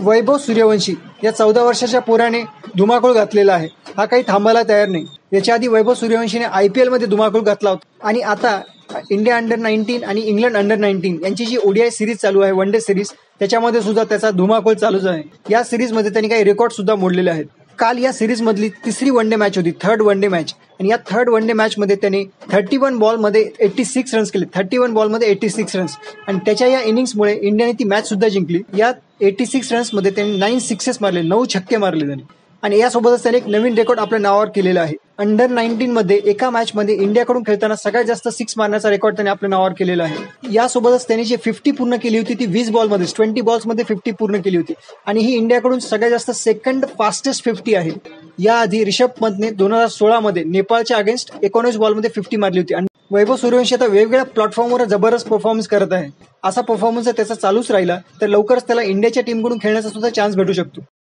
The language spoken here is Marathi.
वैभव सूर्यवंशी या 14 वर्षाच्या पोराने धुमाकूळ घातलेला आहे. हा काही थांबायला तयार नाही. याच्या आधी वैभव सूर्यवंशीने IPL मध्ये धुमाकूळ घातला होता आणि आता इंडिया अंडर-19 आणि इंग्लंड अंडर-19 यांची जी ODI सिरीज चालू आहे, वन डे सिरीज, त्याच्यामध्ये सुद्धा त्याचा धुमाकूळ चालूच आहे. या सिरीजमध्ये त्यांनी काही रेकॉर्ड सुद्धा मोडलेले आहेत. काल या सिरीज मधली तिसरी वन डे मॅच होती, थर्ड वन डे मॅच, आणि या थर्ड वन डे मॅच मध्ये त्याने 31 बॉलमध्ये 86 रन्स केले. 31 बॉलमध्ये 86 रन्स, आणि त्याच्या या इनिंग्समुळे इंडियाने ती मॅच सुद्धा जिंकली. या 86 रन्स मध्ये त्यांनी 9 सिक्सेस मारले, 9 छक्के मारले त्यांनी, आणि यासोबतच त्याने एक नवीन रेकॉर्ड आपल्या नावावर केलेला आहे. अंडर-19 मध्ये एका मॅच मध्ये इंडियाकडून खेळताना सगळ्यात जास्त 6 मारण्याचा रेकॉर्ड त्याने आपल्या नावावर केलेला आहे. यासोबतच त्यांनी जी 50 पूर्ण केली होती ती 20 बॉलमध्ये, 20 बॉल्समध्ये 50 पूर्ण केली होती, आणि ही इंडियाकडून सगळ्यात जास्त सेकंड फास्टेस्ट 50 आहे. याआधी रिषभ पंतने 2016 मध्ये नेपाळच्या अगेन्स्ट 19 बॉलमध्ये 50 मारली होती. आणि वैभव सूर्यवंशी आता वेगवेगळ्या प्लॅटफॉर्मवर जबरदस्त परफॉर्मन्स करत आहे. असा परफॉर्मन्स त्याचा चालूच राहिला तर लवकरच त्याला इंडियाच्या टीमकडून खेळण्याचा सुद्धा चान्स भेटू शकतो.